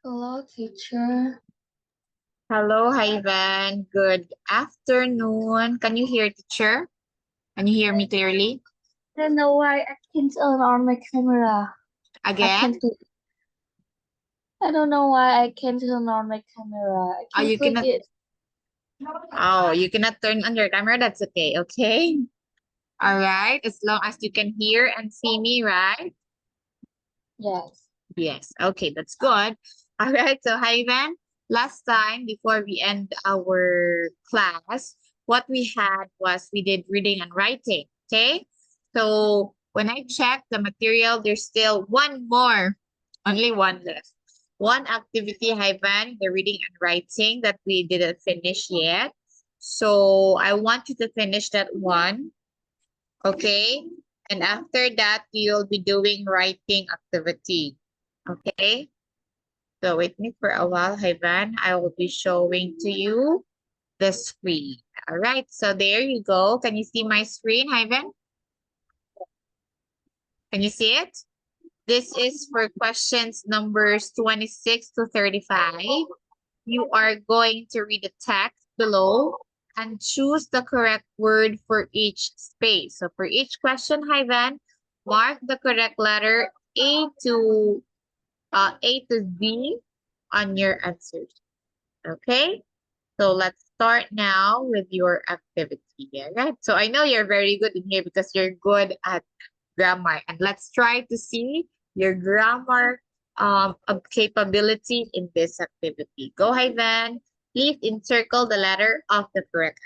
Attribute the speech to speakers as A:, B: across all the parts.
A: Hello, teacher.
B: Hello, Ivan. Good afternoon. Can you hear teacher? Can you hear me clearly?
A: I don't know why I can't turn on my camera. I can't.
B: Again?
A: I don't know why I can't turn on my camera. I
B: Oh,
A: can't
B: you
A: click
B: cannot.
A: it.
B: Oh, you cannot turn on your camera. That's okay. Okay. All right. As long as you can hear and see me, right?
A: Yes.
B: Yes. Okay, that's good. All right. So, Ivan, last time before we end our class, what we had was we did reading and writing. Okay. So when I checked the material, there's still one more, only one left. One activity, Ivan, the reading and writing that we didn't finish yet. So I want you to finish that one. Okay. And after that, you'll be doing writing activity. Okay. So wait me for a while, Ivan. I will be showing to you the screen. All right. So there you go. Can you see my screen, Ivan? Can you see it? This is for questions numbers 26 to 35. You are going to read the text below and choose the correct word for each space. So for each question, Ivan, mark the correct letter A to Z on your answers. Okay? So let's start now with your activity. All right? So I know you're very good in here because you're good at grammar. And let's try to see your grammar capability in this activity. Go ahead, Van. Please encircle the letter of the correct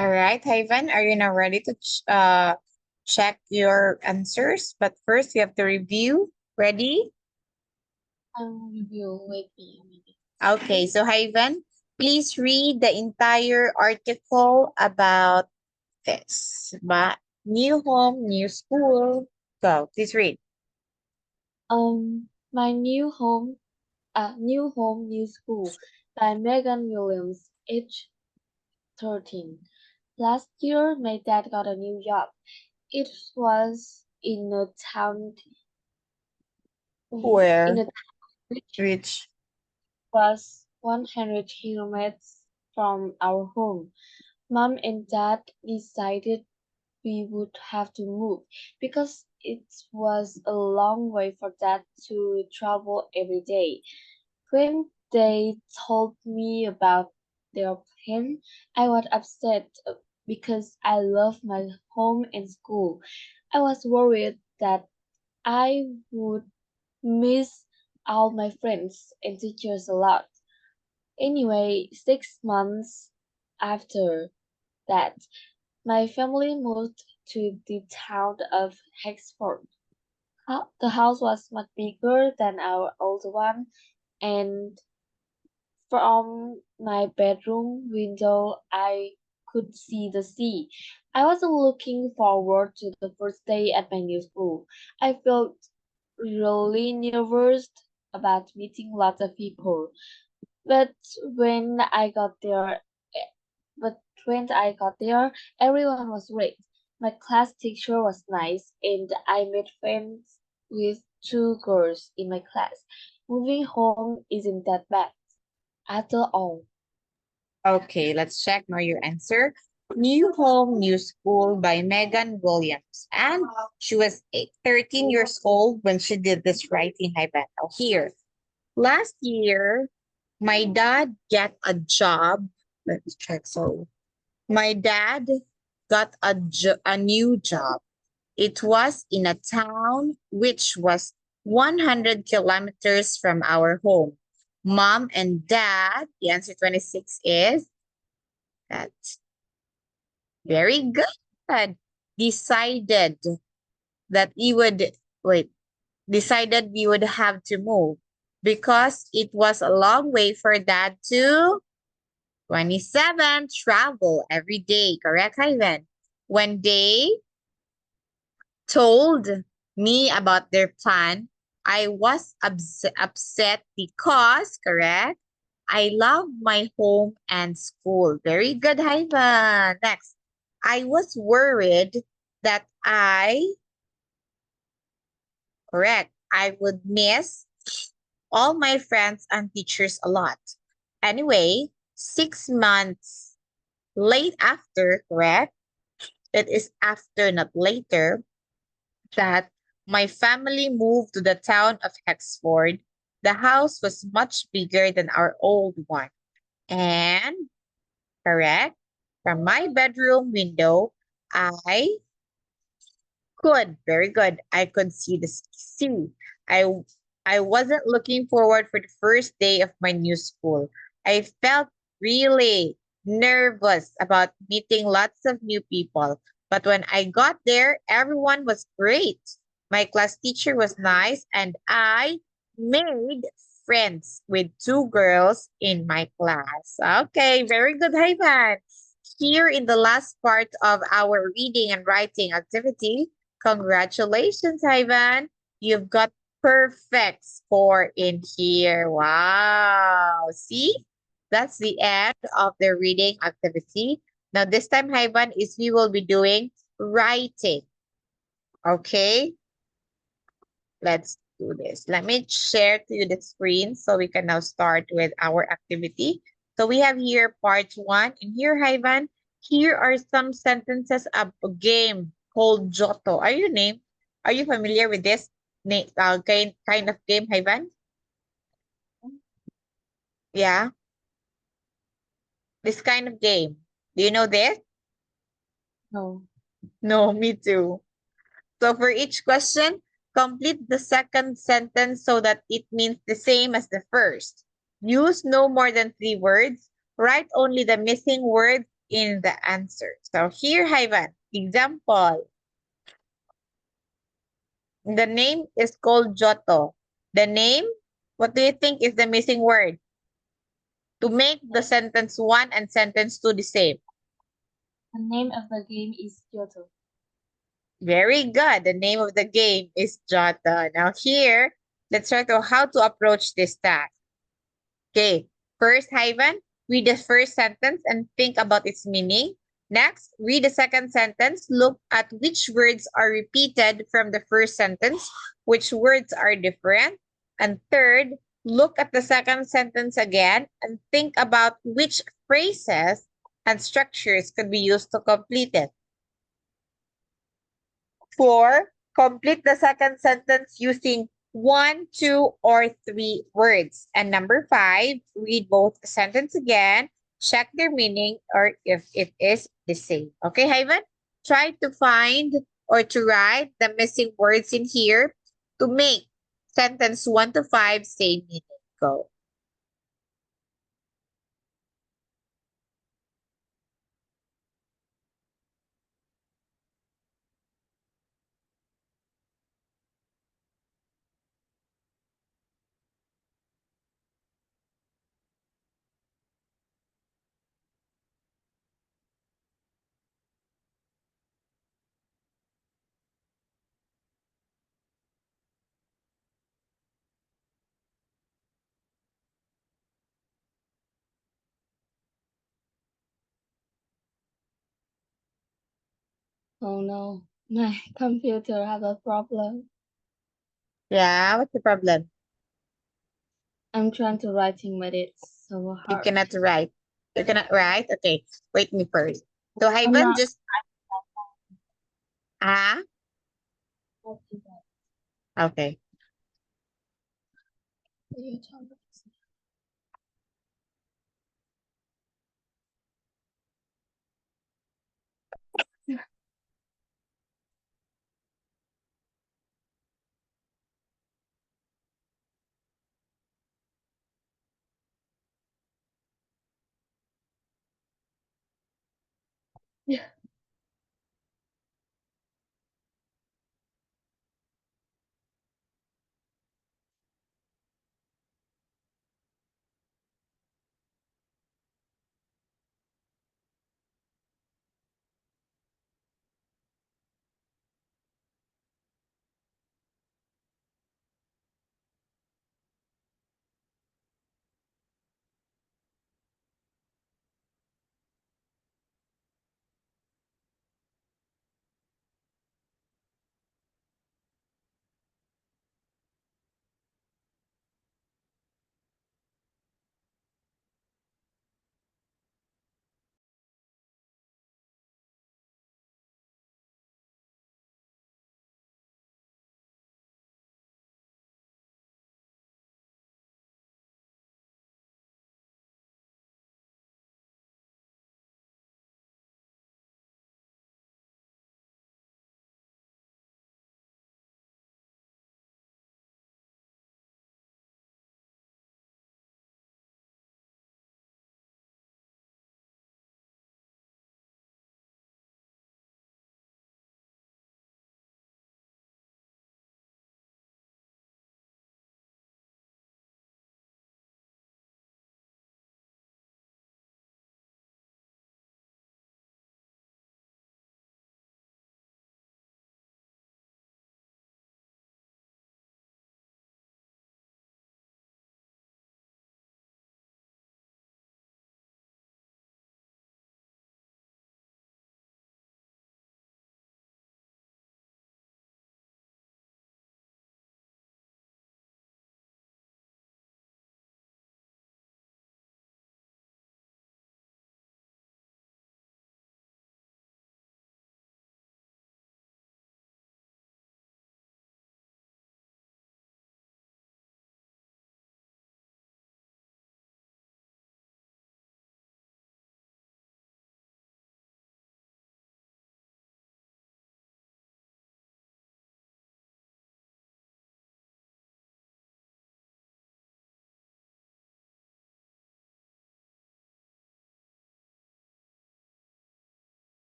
B: All right, Ivan, are you now ready to check your answers? But first, you have to review. Ready?
A: Review. Wait me a minute.
B: Okay, so Ivan, please read the entire article about this. But new home, new school. Go, please read.
A: My new home, new school by Megan Williams, age 13. Last year, my dad got a new job. It was in a town, in
B: Where?
A: a town which
B: Which?
A: was 100 kilometers from our home. Mom and Dad decided we would have to move because it was a long way for Dad to travel every day. When they told me about their plan, I was upset because I love my home and school. I was worried that I would miss all my friends and teachers a lot. Anyway, 6 months after that, my family moved to the town of Hexford. The house was much bigger than our old one, and from my bedroom window, I could see the sea. I was looking forward to the first day at my new school. I felt really nervous about meeting lots of people. But when I got there, but when I got there, everyone was great. My class teacher was nice, and I made friends with two girls in my class. Moving home isn't that bad after all.
B: Okay, let's check now your answer. New Home, New School by Megan Williams. And she was 13 years old when she did this writing, hi Bethel. Here, last year, my dad got a job. Let's check. So, my dad got a new job. It was in a town which was 100 kilometers from our home. Mom and dad, the answer 26 is that very good. Decided that we would wait, decided we would have to move because it was a long way for dad to 27 travel every day. Correct, Ivan? When they told me about their plan, I was upset because, correct, I love my home and school. Very good, Ivan. Next, I was worried that correct, I would miss all my friends and teachers a lot. Anyway, 6 months late after, correct? It is after, not later, that my family moved to the town of Hexford. The house was much bigger than our old one. And, correct, from my bedroom window, I very good. I could see the sea. I I wasn't looking forward for the first day of my new school. I felt really nervous about meeting lots of new people. But when I got there, everyone was great. My class teacher was nice, and I made friends with two girls in my class. Okay, very good, Ivan. Here in the last part of our reading and writing activity, congratulations, Ivan. You've got perfect score in here. Wow. See? That's the end of the reading activity. Now, this time, Ivan, is we will be doing writing. Okay? Let's do this. Let me share to you the screen so we can now start with our activity. So we have here part 1. And here, Ivan, here are some sentences of a game called Joto. Are you familiar with this kind of game, Ivan? Yeah, this kind of game. Do you know this?
A: No.
B: No, me too. So for each question, complete the second sentence so that it means the same as the first. Use no more than 3 words. Write only the missing word in the answer. So here, Ivan, example. The name is called Joto. The name, what do you think is the missing word? To make the sentence one and sentence two the same.
A: The name of the game is Kyoto.
B: Very good. The name of the game is Joto. Now here, let's try to how to approach this task. Okay, first, Ivan, read the first sentence and think about its meaning. Next, read the second sentence. Look at which words are repeated from the first sentence, which words are different. And third, look at the second sentence again and think about which phrases and structures could be used to complete it. 4, complete the second sentence using one, two, or three words. And number 5, read both sentence again, check their meaning or if it is the same. Okay, Ivan? Try to find or to write the missing words in here to make sentence 1 to 5 same meaning. Go.
A: Oh no, my computer have a problem.
B: Yeah, what's the problem?
A: I'm trying to writing, but it's so
B: You
A: hard.
B: cannot write. You cannot write? Okay, wait me first. So
A: I'm
B: Ivan,
A: not
B: just ah,
A: writing that.
B: okay.
A: You tell me. Yeah.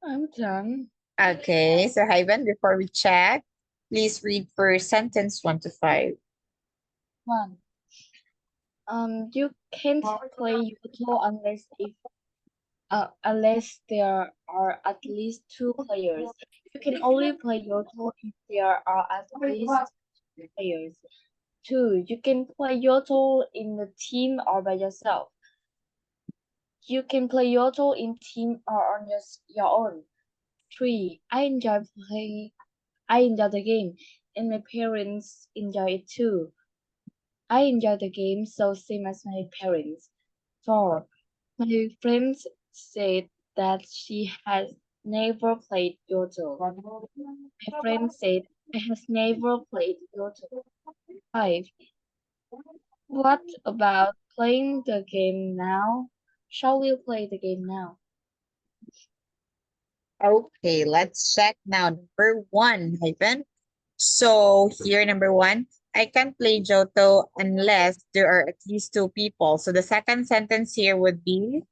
A: I'm done.
B: Okay, so Ivan, before we check, please read first sentence 1 to 5.
A: One. You can't play Yoto unless there are at least two players. You can only play Yoto if there are at least two players. Two. You can play Yoto in a team or by yourself. You can play Yoto in team or on your own. Three. I enjoy the game, and my parents enjoy it too. I enjoy the game so same as my parents. Four. My friend said that she has never played Yoto. My friend said I has never played Yoto. Five. What about playing the game now? Shall we play the game now?
B: Okay, let's check now. Number 1, Ivan. So here, number 1, I can't play Johto unless there are at least two people. So the second sentence here would be,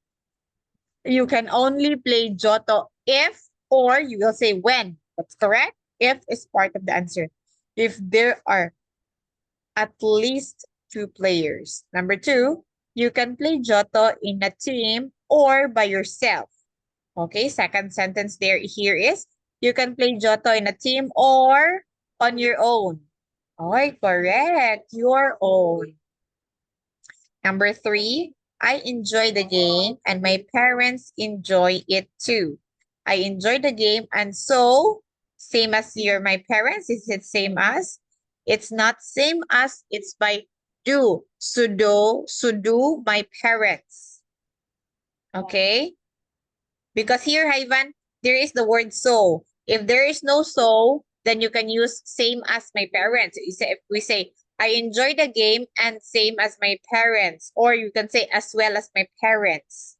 B: you can only play Johto if, or you will say when. That's correct. If is part of the answer. If there are at least two players. Number 2, you can play Johto in a team or by yourself. Okay, second sentence there here is, you can play Johto in a team or on your own. Okay, correct. Your own. Number 3, I enjoy the game and my parents enjoy it too. I enjoy the game and so, same as my parents, is it same as? It's not same as, it's by do. So do my parents. Okay? Because here, Ivan, there is the word so. If there is no so, then you can use same as my parents. If we say, I enjoy the game and same as my parents. Or you can say as well as my parents.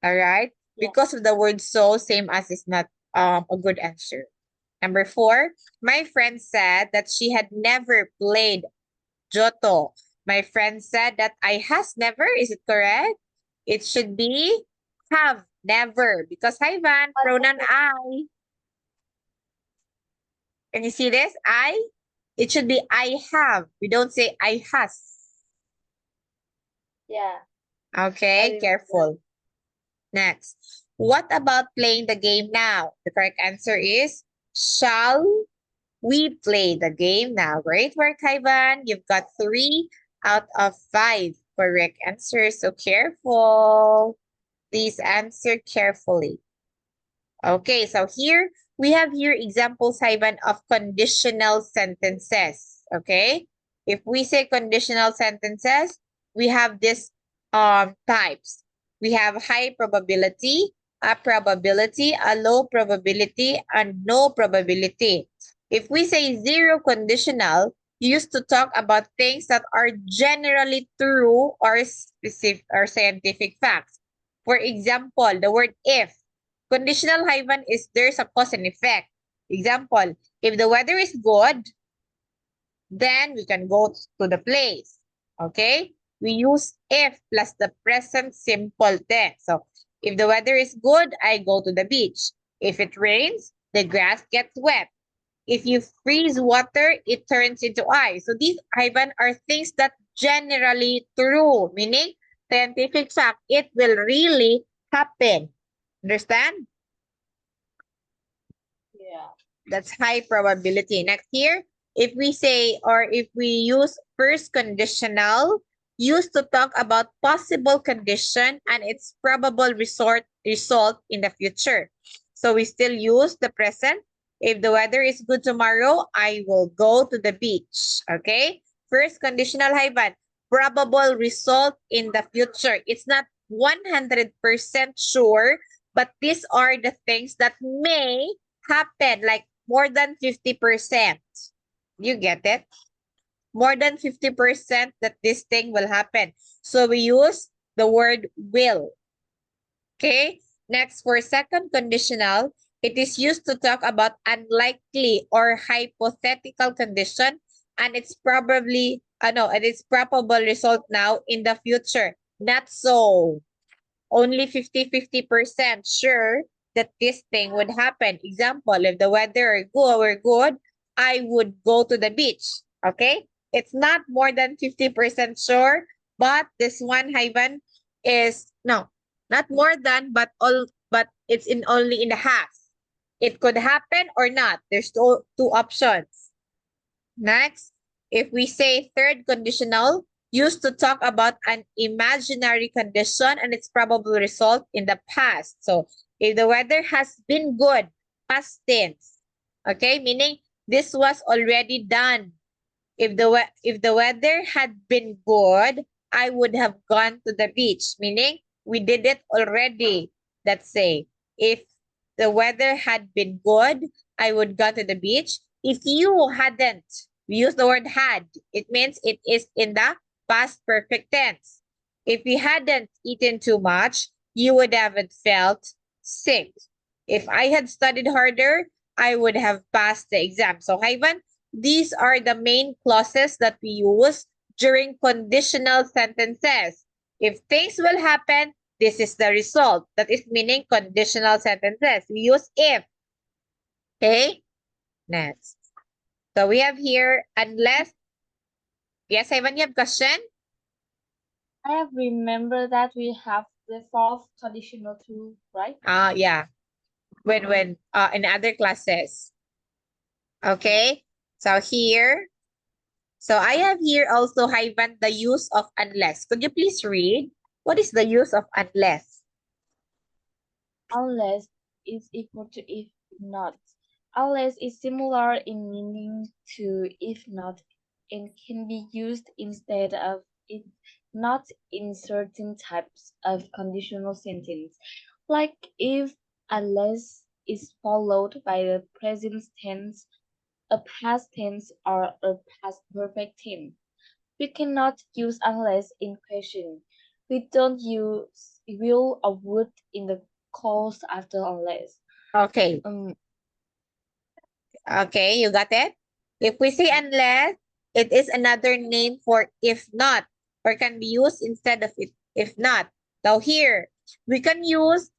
B: All right?
A: Yeah.
B: Because of the word so, same as is not a good answer. Number 4, my friend said that she had never played Johto. My friend said that I has never. Is it correct? It should be have never because Ivan, pronoun I. Can you see this? I. It should be I have. We don't say I has.
A: Yeah.
B: Okay, careful. Next. What about playing the game now? The correct answer is shall we play the game now? Great work, Ivan. You've got 3 out of 5 correct answers. So careful. Please answer carefully. Okay, so here we have here examples, Ivan, of conditional sentences. Okay, if we say conditional sentences, we have this types. We have high probability, a probability, a low probability, and no probability. If we say zero conditional, used to talk about things that are generally true or specific or scientific facts. For example, the word if. Conditional hyphen is there's a cause and effect. Example, if the weather is good, then we can go to the place. Okay? We use if plus the present simple tense. So, if the weather is good, I go to the beach. If it rains, the grass gets wet. If you freeze water, it turns into ice. So, these hyphen are things that generally true, meaning scientific fact, it will really happen. Understand?
A: Yeah.
B: That's high probability. Next here, if we say or if we use first conditional, used to talk about possible condition and its probable result in the future. So we still use the present. If the weather is good tomorrow, I will go to the beach. Okay? First conditional hyphen, probable result in the future. It's not 100% sure, but these are the things that may happen, like more than 50%. You get it? More than 50% that this thing will happen. So we use the word will. Okay? Next, for second conditional, it is used to talk about unlikely or hypothetical condition and it's probably, and its probable result now in the future. Not so. Only 50% sure that this thing would happen. Example, if the weather were good, I would go to the beach. Okay? It's not more than 50% sure, but this one, Ivan, is no, not more than, but it's in only in the half. It could happen or not. There's two options. Next, if we say third conditional, used to talk about an imaginary condition and its probable result in the past. So if the weather has been good, past tense, okay, meaning this was already done. If the weather had been good, I would have gone to the beach, meaning we did it already. Let's say if the weather had been good, I would go to the beach. If you hadn't, we use the word had. It means it is in the past perfect tense. If you hadn't eaten too much, you would haven't felt sick. If I had studied harder, I would have passed the exam. So, Ivan, these are the main clauses that we use during conditional sentences. If things will happen, this is the result. That is meaning conditional sentences. We use if. Okay? Next. So we have here, unless. Yes, Ivan, you have question?
A: I have remembered that we have the fourth conditional too, right?
B: Yeah. When in other classes. Okay? So here. So I have here also, Ivan, the use of unless. Could you please read? What is the use of unless?
A: Unless is equal to if not. Unless is similar in meaning to if not and can be used instead of if not in certain types of conditional sentence. Like if unless is followed by the present tense, a past tense, or a past perfect tense. We cannot use unless in question. We don't use will or would in the clause after unless.
B: Okay.
A: Um,
B: Okay, you got it? If we say unless, it is another name for if not, or can be used instead of it, if not. Now here, we can use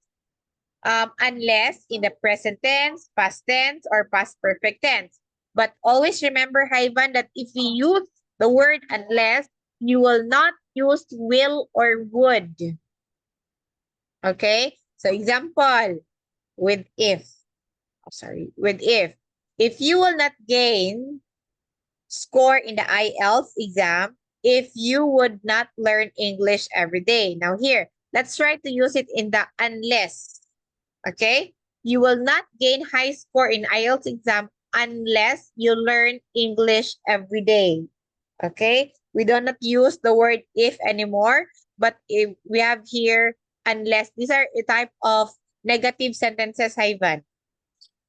B: unless in the present tense, past tense, or past perfect tense. But always remember, Ivan, that if we use the word unless, you will not use will or would. Okay? So example, with if. Oh, sorry, with if you will not gain score in the IELTS exam if you would not learn English every day. Now here, let's try to use it in the unless. Okay? You will not gain high score in IELTS exam unless you learn English every day. Okay? We do not use the word if anymore, but if we have here unless. These are a type of negative sentences, Ivan.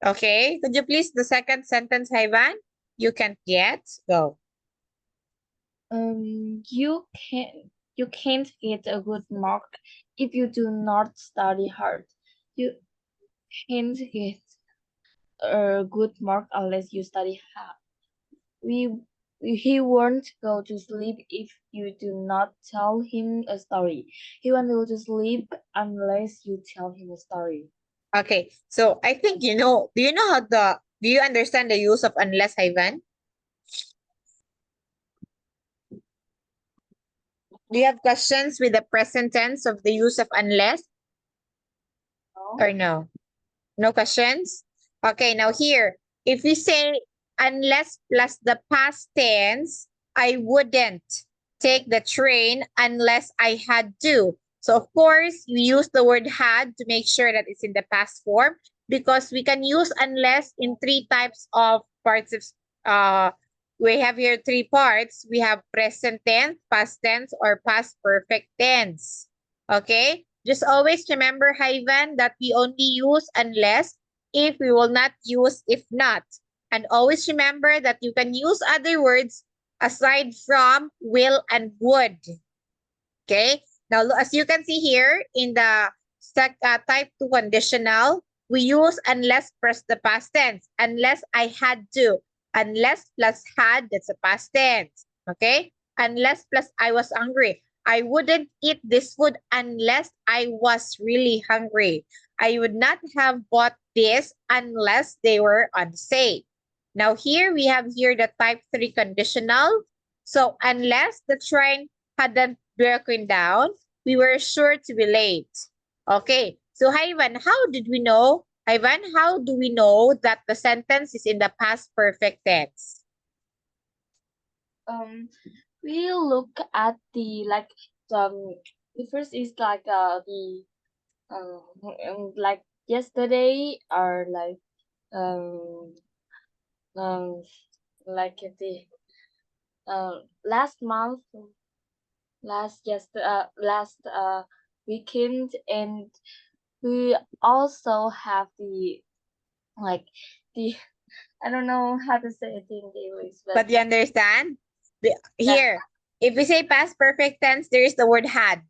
B: Okay? Could you please the second sentence, Ivan? You can't get. Go.
A: you can't get a good mark if you do not study hard. You can't get a good mark unless you study hard. We he won't go to sleep if you do not tell him a story. He won't go to sleep unless you tell him a story.
B: Okay. So I think do you know do you understand the use of unless, Ivan? Do you have questions with the present tense of the use of unless
A: No?
B: or no? No questions? Okay, now here, if we say unless plus the past tense, I wouldn't take the train unless I had to. So of course, we use the word had to make sure that it's in the past form because we can use unless in three types of parts of we have here three parts. We have present tense, past tense, or past perfect tense. Okay? Just always remember, Ivan, that we only use unless if we will not use if not. And always remember that you can use other words aside from will and would. Okay? Now, as you can see here in the type 2 conditional, we use unless plus the past tense. Unless I had to. Unless plus had, that's a past tense. Okay? Unless plus I was hungry. I wouldn't eat this food unless I was really hungry. I would not have bought this unless they were on sale. Now here we have here the type 3 conditional. So unless the train hadn't broken down, we were sure to be late. Okay, so Ivan, how did we know? Ivan, how do we know that the sentence is in the past perfect tense?
A: We look at the the first is like yesterday or um um the last month, last weekend, and we also have the like the I don't know how to say it in English, but
B: But you understand?
A: yeah,
B: Here, if we say past perfect tense, there is the word had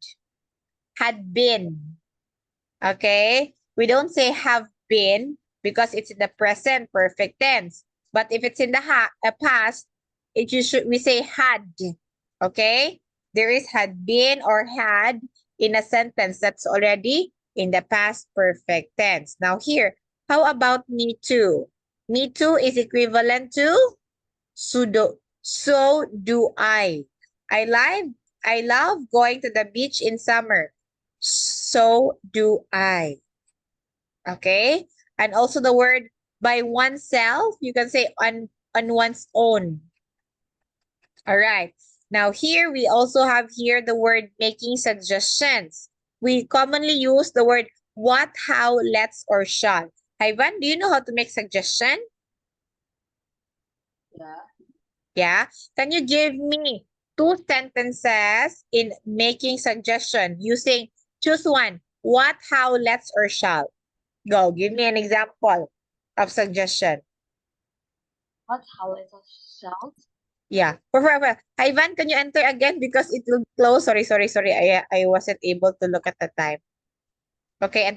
B: been. Okay? We don't say have been because it's in the present perfect tense. But if it's in the past, we say had. Okay? There is had been or had in a sentence that's already in the past perfect tense. Now here, how about me too? Me too is equivalent to so do I. I love going to the beach in summer. So do I. Okay? And also the word by oneself, you can say on one's own. All right. Now here we also have here the word making suggestions. We commonly use the word what, how, let's, or shall. Ivan, do you know how to make suggestion?
A: yeah.
B: Yeah. Can you give me 2 sentences in making suggestion using choose one? What, how, let's, or shall? Go. Give me an example of suggestion.
A: What how is a shout?
B: Yeah. For. Ivan, can you enter again because it will close? Sorry. I wasn't able to look at the time. Okay, enter